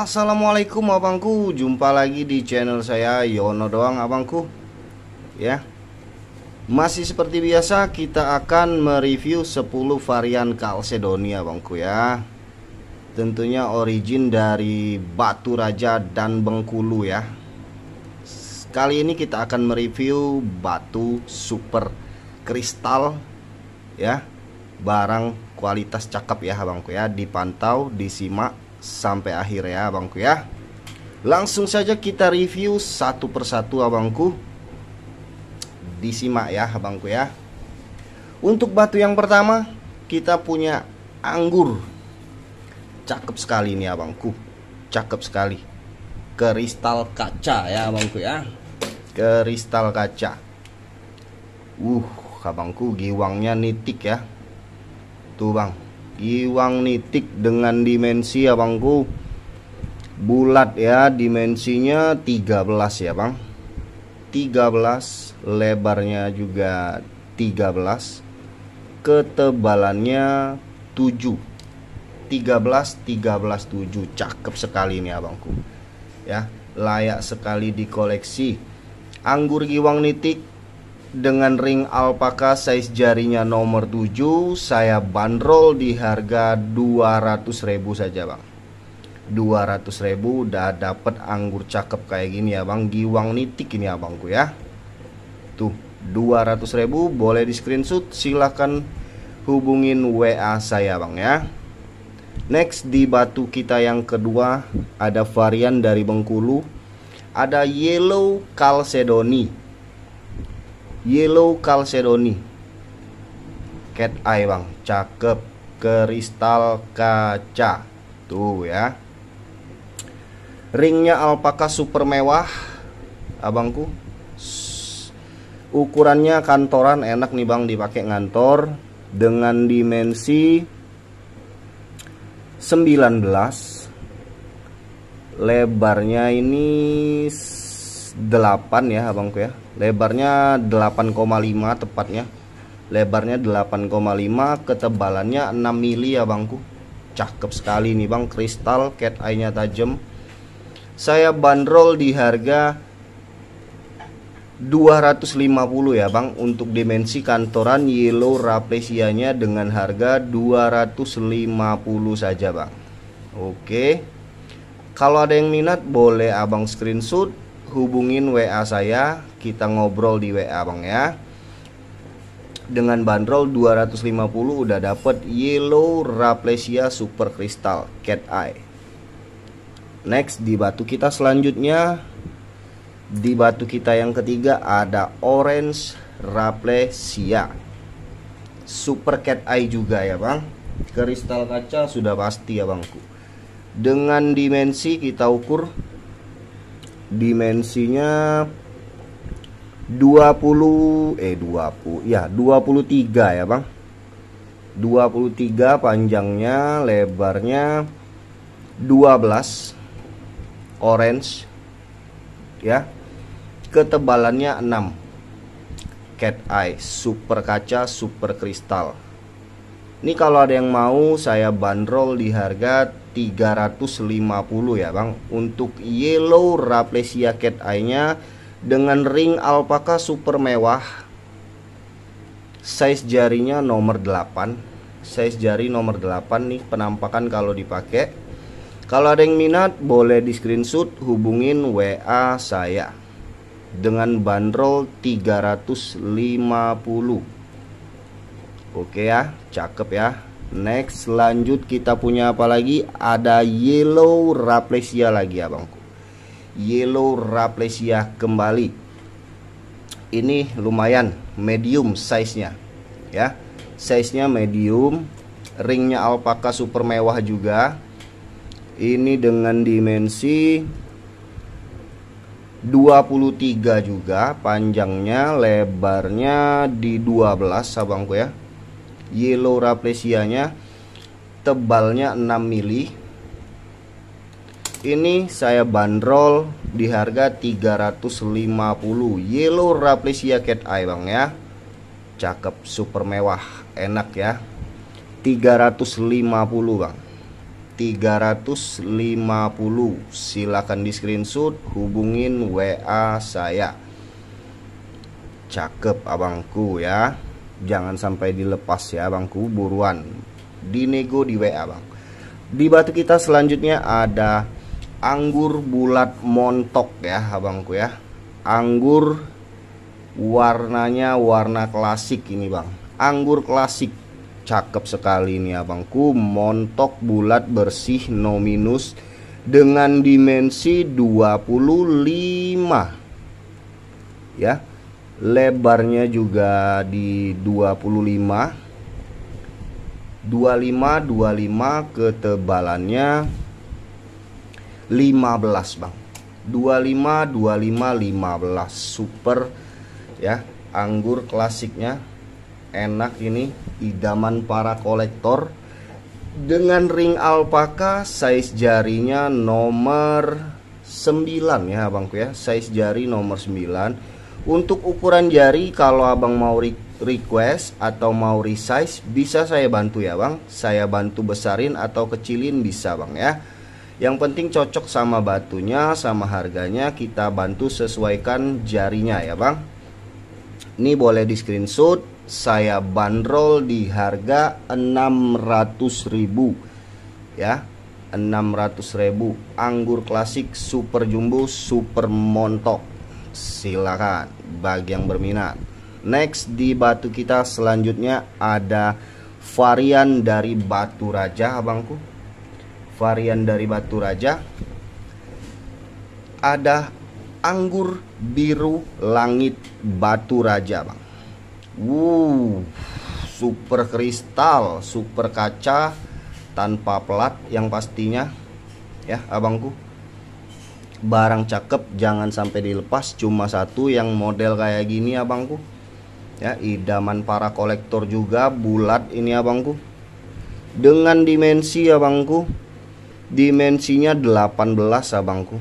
Assalamualaikum abangku, jumpa lagi di channel saya Yono doang abangku. Ya, masih seperti biasa kita akan mereview 10 varian Chalcedony abangku ya. Tentunya origin dari Batu Raja dan Bengkulu ya. Kali ini kita akan mereview batu super kristal ya. Barang kualitas cakep ya abangku ya. Dipantau, disimak sampai akhir ya abangku ya. Langsung saja kita review satu persatu abangku. Disimak ya abangku ya. Untuk batu yang pertama kita punya anggur. Cakep sekali nih abangku. Cakep sekali. Kristal kaca ya abangku ya. Kristal kaca. Abangku, giwangnya nitik ya. Tuh bang, giwang nitik dengan dimensi abangku bulat ya, dimensinya 13 ya bang, 13, lebarnya juga 13, ketebalannya 7, 13 7. Cakep sekali ini abangku ya, layak sekali dikoleksi. Anggur giwang nitik dengan ring alpaka size jarinya nomor 7 saya bandrol di harga 200.000 saja bang. 200.000 udah dapet anggur cakep kayak gini ya bang, giwang nitik ini abangku ya. Tuh 200.000, boleh di screenshot, silahkan hubungin WA saya bang ya. Next di batu kita yang kedua ada varian dari Bengkulu, ada Yellow Chalcedony. Yellow Chalcedony cat eye bang, cakep, kristal kaca tuh ya. Ringnya alpaka super mewah abangku. Ukurannya kantoran, enak nih bang dipakai ngantor, dengan dimensi 19, lebarnya ini 8 ya abangku ya. Lebarnya 8,5 tepatnya. Lebarnya 8,5, ketebalannya 6 mili abangku. Cakep sekali nih bang, kristal, cat eye-nya tajam. Saya bandrol di harga 250 ya bang. Untuk dimensi kantoran yellow raplesianya dengan harga 250 saja bang. Oke. Kalau ada yang minat boleh abang screenshot, hubungin WA saya, kita ngobrol di WA bang ya. Dengan bandrol 250 udah dapet yellow raplesia super kristal cat eye. Next di batu kita selanjutnya, di batu kita yang ketiga ada orange raplesia super cat eye juga ya bang. Kristal kaca sudah pasti ya bangku. Dengan dimensi kita ukur, dimensinya 23 ya bang. 23 panjangnya, lebarnya 12, orange ya, ketebalannya 6, cat eye, super kaca, super kristal. Ini kalau ada yang mau saya bandrol di harga 350 ya bang. Untuk yellow raplesia cat eye-nya dengan ring alpaka super mewah, size jarinya nomor 8, size jari nomor 8 nih penampakan kalau dipakai. Kalau ada yang minat boleh di screenshot, hubungin WA saya dengan bandrol 350. Oke ya, cakep ya. Next lanjut kita punya apa lagi? Ada yellow raplesia lagi abangku. Yellow raplesia kembali. Ini lumayan medium size-nya ya. Size-nya medium, ringnya alpaka super mewah juga. Ini dengan dimensi 23 juga panjangnya, lebarnya di 12 abangku ya. Yellow raplesianya, tebalnya 6 mili. Ini saya bandrol di harga 350 yellow raplesia cat eye bang ya. Cakep, super mewah, enak ya. 350 bang. 350. Silakan di screenshot, hubungin WA saya. Cakep abangku ya. Jangan sampai dilepas ya abangku, buruan dinego di WA bang. Di batu kita selanjutnya ada anggur bulat montok ya abangku ya. Anggur warnanya warna klasik ini bang. Anggur klasik, cakep sekali ini abangku. Montok bulat bersih no minus dengan dimensi 25 ya. Lebarnya juga di 25 ketebalannya 15 bang. 25 15 super ya. Anggur klasiknya enak ini, idaman para kolektor. Dengan ring alpaka, size jarinya nomor 9 ya abangku ya. Size jari nomor 9. Untuk ukuran jari, kalau abang mau request atau mau resize, bisa saya bantu ya bang. Saya bantu besarin atau kecilin bisa bang ya. Yang penting cocok sama batunya, sama harganya, kita bantu sesuaikan jarinya ya bang. Ini boleh di screenshot, saya bandrol di harga 600.000 ya. 600.000. Anggur klasik super jumbo, super montok. Silakan bagi yang berminat. Next di batu kita selanjutnya ada varian dari batu raja abangku. Varian dari batu raja ada anggur biru langit batu raja bang. Super kristal, super kaca, tanpa pelat yang pastinya ya abangku. Barang cakep, jangan sampai dilepas. Cuma satu yang model kayak gini abangku ya, idaman para kolektor juga. Bulat ini abangku, dengan dimensi abangku, dimensinya 18 abangku,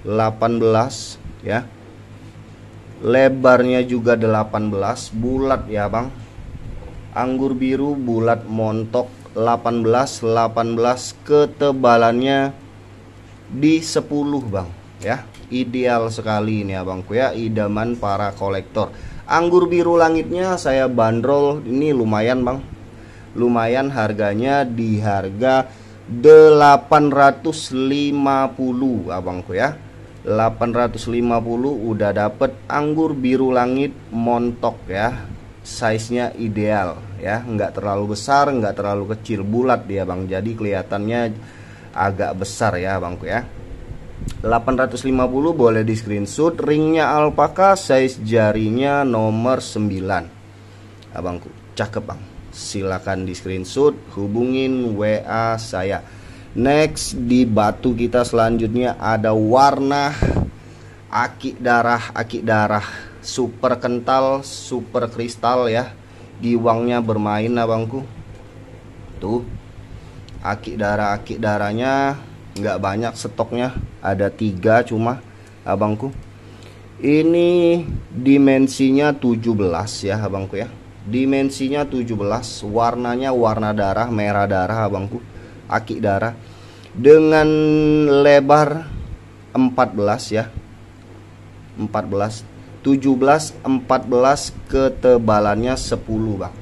18 ya. Lebarnya juga 18, bulat ya bang. Anggur biru bulat montok 18 ketebalannya di 10 bang ya. Ideal sekali ini abangku ya, idaman para kolektor. Anggur biru langitnya saya bandrol ini lumayan bang. Lumayan harganya di harga 850 abangku ya. 850 udah dapet anggur biru langit montok ya. Size-nya ideal ya, nggak terlalu besar, nggak terlalu kecil, bulat dia bang. Jadi kelihatannya agak besar ya abangku ya. 850 boleh di screenshot. Ringnya alpaka, size jarinya nomor 9 abangku. Cakep bang. Silakan di screenshot, hubungin WA saya. Next di batu kita selanjutnya ada warna aki darah super kental, super kristal ya. Giwangnya bermain abangku. Tuh aki darahnya nggak banyak stoknya, ada 3 cuma abangku. Ini dimensinya 17 ya abangku ya. Dimensinya 17, warnanya warna darah, merah darah abangku. Aki darah dengan lebar 14 ya. 14 17 14 ketebalannya 10 bang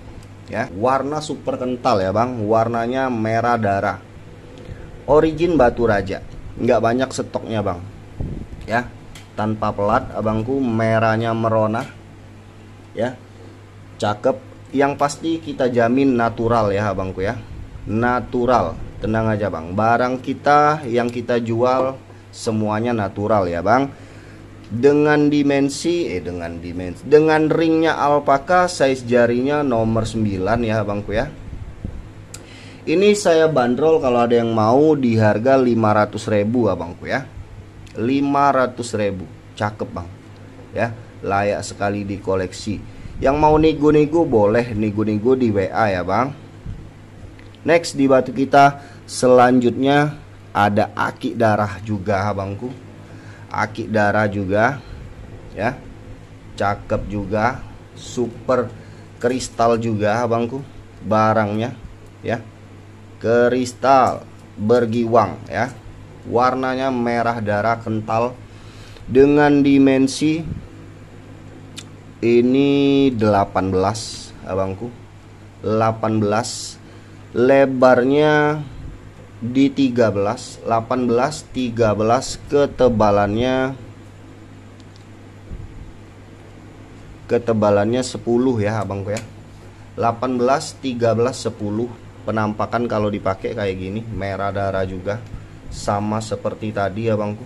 ya. Warna super kental ya bang, warnanya merah darah. Origin batu raja, nggak banyak stoknya bang ya. Tanpa pelat abangku, merahnya merona ya. Cakep, yang pasti kita jamin natural ya abangku ya. Natural, tenang aja bang. Barang kita yang kita jual semuanya natural ya bang. Dengan ringnya alpaka, size jarinya nomor 9 ya abangku ya. Ini saya bandrol kalau ada yang mau di harga 500.000 abangku ya. 500.000, cakep bang ya, layak sekali di koleksi. Yang mau nego-nego boleh nego-nego di WA ya bang. Next di batu kita selanjutnya ada aki darah juga abangku. Aki darah juga ya, cakep juga, super kristal juga abangku barangnya ya. Kristal bergiwang ya. Warnanya merah darah kental dengan dimensi ini 18 abangku, 18, lebarnya di 13, 18 13, ketebalannya 10 ya abangku ya. 18 13 10. Penampakan kalau dipakai kayak gini, merah darah juga, sama seperti tadi abangku.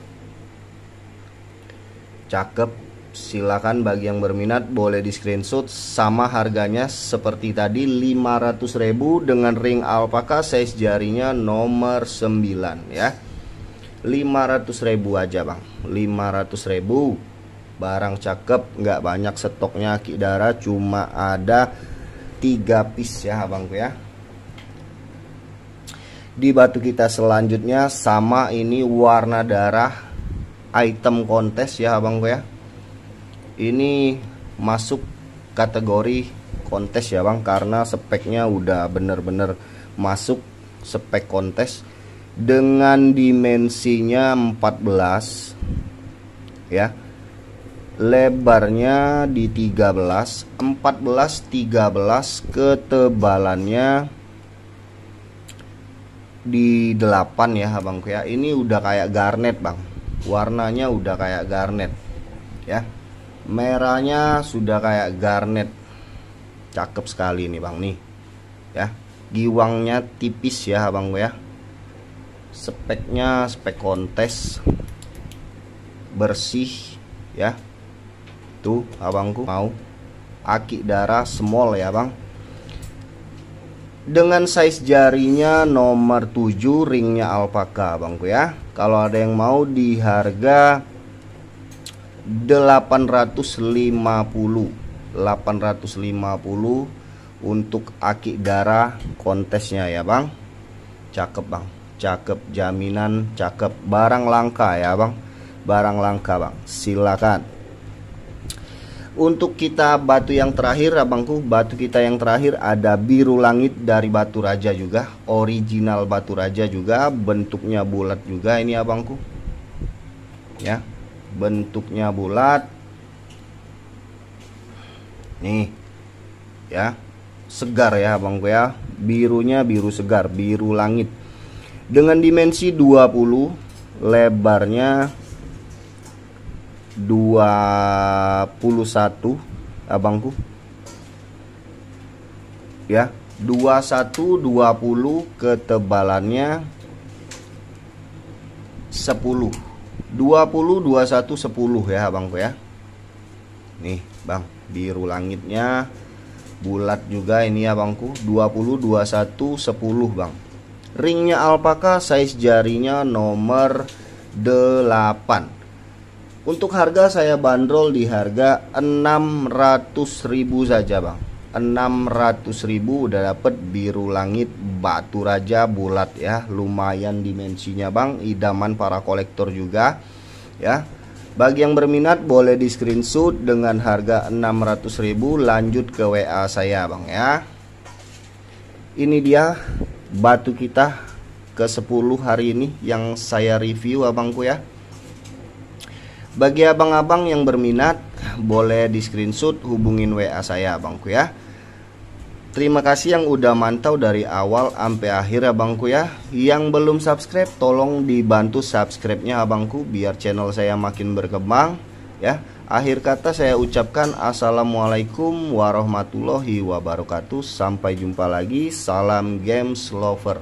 Cakep. Silakan bagi yang berminat boleh di screenshot. Sama harganya seperti tadi, 500.000 dengan ring alpaka size jarinya nomor 9 ya. 500.000 aja bang, 500.000. Barang cakep, nggak banyak stoknya Akidara, cuma ada 3 piece ya abangku ya. Di batu kita selanjutnya sama, ini warna darah, item kontes ya abangku ya. Ini masuk kategori kontes ya bang, karena speknya udah bener-bener masuk spek kontes dengan dimensinya 14 ya. Lebarnya di 13, 14 13, ketebalannya di 8 ya abangku ya. Ini udah kayak garnet bang, warnanya udah kayak garnet ya. Merahnya sudah kayak garnet, cakep sekali nih bang nih ya. Giwangnya tipis ya abangku ya. Speknya spek kontes, bersih ya. Tuh abangku mau Akidara small ya bang, dengan size jarinya nomor 7, ringnya alpaka abangku ya. Kalau ada yang mau di harga 850 untuk Akidara kontesnya ya bang. Cakep bang, cakep, jaminan cakep, barang langka ya bang, barang langka bang. Silakan. Untuk kita batu yang terakhir abangku, batu kita yang terakhir ada biru langit dari Batu Raja juga, original Batu Raja juga, bentuknya bulat juga ini abangku ya. Bentuknya bulat nih ya, segar ya abangku ya. Birunya biru segar, biru langit dengan dimensi 20, lebarnya 21 abangku ya. 21 20, ketebalannya 10, 20 21 10 ya abangku ya. Nih bang, biru langitnya bulat juga ini abangku, 20 21 10 bang. Ringnya alpaka, size jarinya nomor 8. Untuk harga saya bandrol di harga 600.000 saja bang. 600.000 udah dapet biru langit Batu Raja bulat ya. Lumayan dimensinya bang, idaman para kolektor juga ya. Bagi yang berminat boleh di screenshot dengan harga 600.000, lanjut ke WA saya bang ya. Ini dia batu kita ke 10 hari ini yang saya review abangku ya. Bagi abang-abang yang berminat boleh di screenshot, hubungin WA saya abangku ya. Terima kasih yang udah mantau dari awal sampai akhir abangku ya. Yang belum subscribe tolong dibantu subscribe-nya abangku biar channel saya makin berkembang ya. Akhir kata saya ucapkan assalamualaikum warahmatullahi wabarakatuh. Sampai jumpa lagi. Salam games lover.